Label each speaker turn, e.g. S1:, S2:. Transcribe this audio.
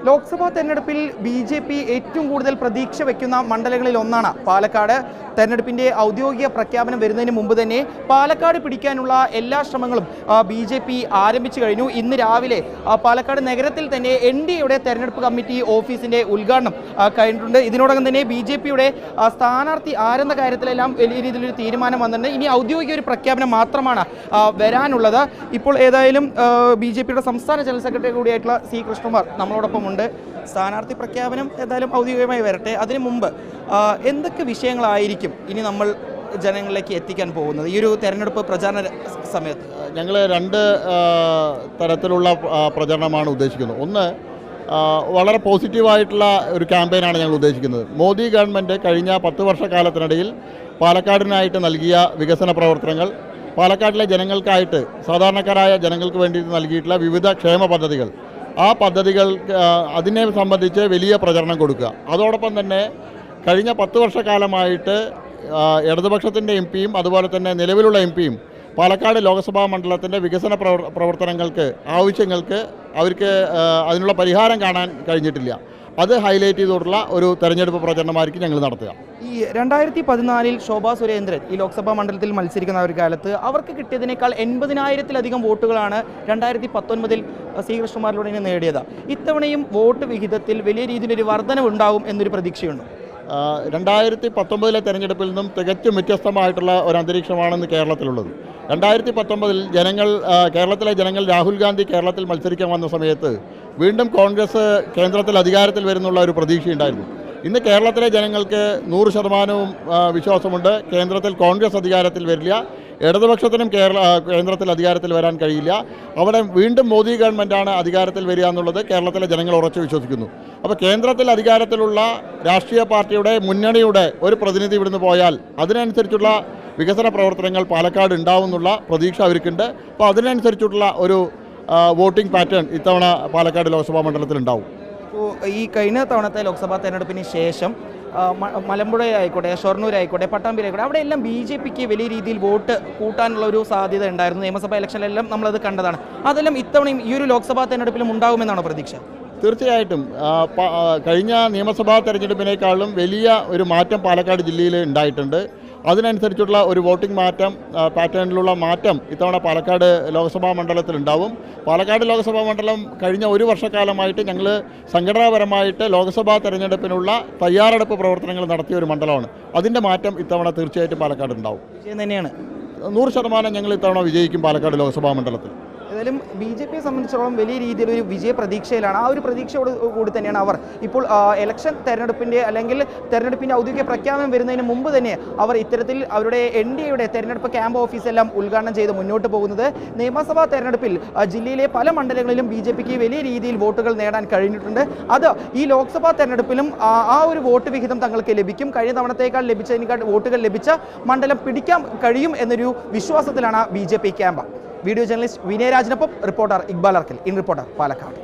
S1: ലോക്സഭാ തെരഞ്ഞെടുപ്പിൽ ബി.ജെ.പി. ഏറ്റവും കൂടുതൽ പ്രതീക്ഷ വയ്ക്കുന്ന മണ്ഡലങ്ങളിൽ ഒന്നാണ് പാലക്കാട്. തെരഞ്ഞെടുപ്പിന്റെ ഔദ്യോഗിക പ്രഖ്യാപനം വരുന്നതിന് മുമ്പ് തന്നെ പാലക്കാട് പിടിക്കാനുള്ള എല്ലാ ശ്രമങ്ങളും ബി.ജെ.പി. ആരംഭിച്ചു കഴിഞ്ഞു. ഇന്ന് രാവിലെ പാലക്കാട് നഗരത്തിൽ തന്നെ എൻ.ഡി.എയുടെ തെരഞ്ഞെടുപ്പ് കമ്മിറ്റി ഓഫീസിന്റെ ഉദ്ഘാടനം കഴിഞ്ഞിട്ടുണ്ട്. ഇതിനോടകം തന്നെ ബി.ജെ.പിയുടെ സ്ഥാനാർത്ഥി ആരെന്ന കാര്യത്തിലെല്ലാം വലിയ രീതിയിലൊരു തീരുമാനം വന്നിട്ടുണ്ട്. ഇനി ഔദ്യോഗിക ഒരു പ്രഖ്യാപനം മാത്രമാണ് വരാനുള്ളത്. ഇപ്പോൾ ഏതായാലും ബി.ജെ.പിയുടെ സംസ്ഥാന ജനറൽ സെക്രട്ടറി കൂടിയായിട്ടുള്ള സി കൃഷ്ണകുമാർ നമ്മളോടൊപ്പം ഉണ്ട്. സ്ഥാനാർത്ഥി പ്രഖ്യാപനം എന്തായാലും ഔദ്യോഗികമായി വരട്ടെ. അതിനു മുമ്പ് എന്തൊക്കെ വിഷയങ്ങളായിരിക്കും ഇനി നമ്മൾ ജനങ്ങളിലേക്ക് എത്തിക്കാൻ പോകുന്നത് ഈ ഒരു തെരഞ്ഞെടുപ്പ് പ്രചാരണ സമയത്ത്?
S2: ഞങ്ങൾ രണ്ട് തരത്തിലുള്ള പ്രചരണമാണ് ഉദ്ദേശിക്കുന്നത്. ഒന്ന്, വളരെ പോസിറ്റീവായിട്ടുള്ള ഒരു ക്യാമ്പയിനാണ് ഞങ്ങൾ ഉദ്ദേശിക്കുന്നത്. മോദി ഗവൺമെൻറ് കഴിഞ്ഞ 10 വർഷക്കാലത്തിനിടയിൽ പാലക്കാടിനായിട്ട് നൽകിയ വികസന പ്രവർത്തനങ്ങൾ, പാലക്കാട്ടിലെ ജനങ്ങൾക്കായിട്ട് സാധാരണക്കാരായ ജനങ്ങൾക്ക് വേണ്ടി നൽകിയിട്ടുള്ള വിവിധ ക്ഷേമ പദ്ധതികൾ, ആ പദ്ധതികൾ അതിനെ സംബന്ധിച്ച് വലിയ പ്രചരണം കൊടുക്കുക. അതോടൊപ്പം തന്നെ കഴിഞ്ഞ 10 വർഷക്കാലമായിട്ട് ഇടതുപക്ഷത്തിൻ്റെ എം.പിയും അതുപോലെ തന്നെ നിലവിലുള്ള എം.പിയും പാലക്കാട് ലോക്സഭാ മണ്ഡലത്തിൻ്റെ വികസന പ്രവർത്തനങ്ങൾക്ക് ആവശ്യങ്ങൾക്ക് അവർക്ക് അതിനുള്ള പരിഹാരം കാണാൻ കഴിഞ്ഞിട്ടില്ല. അത് ഹൈലൈറ്റ് ചെയ്തുകൊണ്ടുള്ള ഒരു തെരഞ്ഞെടുപ്പ് പ്രചരണമായിരിക്കും ഞങ്ങൾ നടത്തുക.
S1: ഈ 2014 ശോഭാ സുരേന്ദ്രൻ ഈ ലോക്സഭാ മണ്ഡലത്തിൽ മത്സരിക്കുന്ന ഒരു കാലത്ത് അവർക്ക് കിട്ടിയതിനേക്കാൾ 80,000-ലധികം വോട്ടുകളാണ് 2019 സി കൃഷ്ണകുമാറിലൂടെ നേടിയത്. ഇത്തവണയും വോട്ട് വിഹിതത്തിൽ വലിയ രീതിയിലൊരു വർധനവുണ്ടാകും എന്നൊരു പ്രതീക്ഷയുണ്ട്.
S2: 2019 തെരഞ്ഞെടുപ്പിൽ നിന്നും തികച്ചും വ്യത്യസ്തമായിട്ടുള്ള ഒരു അന്തരീക്ഷമാണെന്ന് കേരളത്തിലുള്ളത്. 2019 കേരളത്തിലെ ജനങ്ങൾ രാഹുൽ ഗാന്ധി കേരളത്തിൽ മത്സരിക്കാൻ വന്ന സമയത്ത് വീണ്ടും കോൺഗ്രസ് കേന്ദ്രത്തിൽ അധികാരത്തിൽ വരുന്നുള്ള ഒരു പ്രതീക്ഷയുണ്ടായിരുന്നു. ഇന്ന് കേരളത്തിലെ ജനങ്ങൾക്ക് 100% വിശ്വാസമുണ്ട്. കേന്ദ്രത്തിൽ കോൺഗ്രസ് അധികാരത്തിൽ വരില്ല, ഇടതുപക്ഷത്തിനും കേന്ദ്രത്തിൽ അധികാരത്തിൽ വരാൻ കഴിയില്ല. അവിടെ വീണ്ടും മോദി ഗവൺമെൻറ്റാണ് അധികാരത്തിൽ വരിക എന്നുള്ളത് കേരളത്തിലെ ജനങ്ങൾ ഉറച്ചു വിശ്വസിക്കുന്നു. അപ്പോൾ കേന്ദ്രത്തിൽ അധികാരത്തിലുള്ള രാഷ്ട്രീയ പാർട്ടിയുടെ മുന്നണിയുടെ ഒരു പ്രതിനിധി ഇവിടുന്ന് പോയാൽ അതിനനുസരിച്ചുള്ള വികസന പ്രവർത്തനങ്ങൾ പാലക്കാട് ഉണ്ടാവുമെന്നുള്ള പ്രതീക്ഷ അവർക്കുണ്ട്. അപ്പോൾ അതിനനുസരിച്ചുള്ള ഒരു വോട്ടിംഗ് പാറ്റേൺ ഇത്തവണ പാലക്കാട് ലോക്സഭാ മണ്ഡലത്തിൽ ഉണ്ടാവും.
S1: ഈ കഴിഞ്ഞ തവണത്തെ ലോക്സഭാ തെരഞ്ഞെടുപ്പിന് ശേഷം മലമ്പുഴയായിക്കോട്ടെ, ഷൊർണൂരായിക്കോട്ടെ, പട്ടാമ്പിയിലായിക്കോട്ടെ, അവിടെയെല്ലാം ബി.ജെ.പിക്ക് വലിയ രീതിയിൽ വോട്ട് കൂട്ടാനുള്ള ഒരു സാധ്യത ഉണ്ടായിരുന്നു. നിയമസഭാ ഇലക്ഷനിലെല്ലാം നമ്മളത് കണ്ടതാണ്. അതെല്ലാം ഇത്തവണയും ഈ ഒരു ലോക്സഭാ തെരഞ്ഞെടുപ്പിലും ഉണ്ടാകുമെന്നാണ് പ്രതീക്ഷ?
S2: തീർച്ചയായിട്ടും കഴിഞ്ഞ നിയമസഭാ തെരഞ്ഞെടുപ്പിനേക്കാളും വലിയ ഒരു മാറ്റം പാലക്കാട് ജില്ലയിൽ ഉണ്ടായിട്ടുണ്ട്. അതിനനുസരിച്ചുള്ള ഒരു വോട്ടിംഗ് പാറ്റേണിലുള്ള മാറ്റം ഇത്തവണ പാലക്കാട് ലോക്സഭാ മണ്ഡലത്തിലുണ്ടാവും. പാലക്കാട് ലോക്സഭാ മണ്ഡലം കഴിഞ്ഞ 1 വർഷക്കാലമായിട്ട് ഞങ്ങൾ സംഘടനാപരമായിട്ട് ലോക്സഭാ തെരഞ്ഞെടുപ്പിനുള്ള തയ്യാറെടുപ്പ് പ്രവർത്തനങ്ങൾ നടത്തിയ ഒരു മണ്ഡലമാണ്. അതിൻ്റെ മാറ്റം ഇത്തവണ തീർച്ചയായിട്ടും പാലക്കാട് ഉണ്ടാവും.
S1: വിജയം തന്നെയാണ്.
S2: 100% ഞങ്ങൾ ഇത്തവണ വിജയിക്കും പാലക്കാട് ലോക്സഭാ മണ്ഡലത്തിൽ.
S1: ഏതായാലും ബി.ജെ.പിയെ സംബന്ധിച്ചിടത്തോളം വലിയ രീതിയിലൊരു വിജയ പ്രതീക്ഷയിലാണ്. ആ ഒരു പ്രതീക്ഷയോട് കൂടി തന്നെയാണ് അവർ ഇപ്പോൾ ഇലക്ഷൻ തെരഞ്ഞെടുപ്പിൻ്റെ ഔദ്യോഗിക പ്രഖ്യാപനം വരുന്നതിന് മുമ്പ് തന്നെ അവർ ഇത്തരത്തിൽ അവരുടെ എൻ.ഡി.എയുടെ തെരഞ്ഞെടുപ്പ് ക്യാമ്പ് ഓഫീസെല്ലാം ഉദ്ഘാടനം ചെയ്ത് മുന്നോട്ട് പോകുന്നത്. നിയമസഭാ തെരഞ്ഞെടുപ്പിൽ ജില്ലയിലെ പല മണ്ഡലങ്ങളിലും ബി.ജെ.പിക്ക് വലിയ രീതിയിൽ വോട്ടുകൾ നേടാൻ കഴിഞ്ഞിട്ടുണ്ട്. അത് ഈ ലോക്സഭാ തെരഞ്ഞെടുപ്പിലും ആ ഒരു വോട്ട് വിഹിതം തങ്ങൾക്ക് ലഭിക്കും. കഴിഞ്ഞ തവണത്തേക്കാൾ ലഭിച്ചതിനേക്കാൾ വോട്ടുകൾ ലഭിച്ച മണ്ഡലം പിടിക്കാൻ കഴിയും എന്നൊരു വിശ്വാസത്തിലാണ് ബി.ജെ.പി ക്യാമ്പ്. വീഡിയോ ജേർണലിസ്റ്റ് വിനയരാജിനൊപ്പം reporter Iqbal Arkkal, in reporter, Palakkad.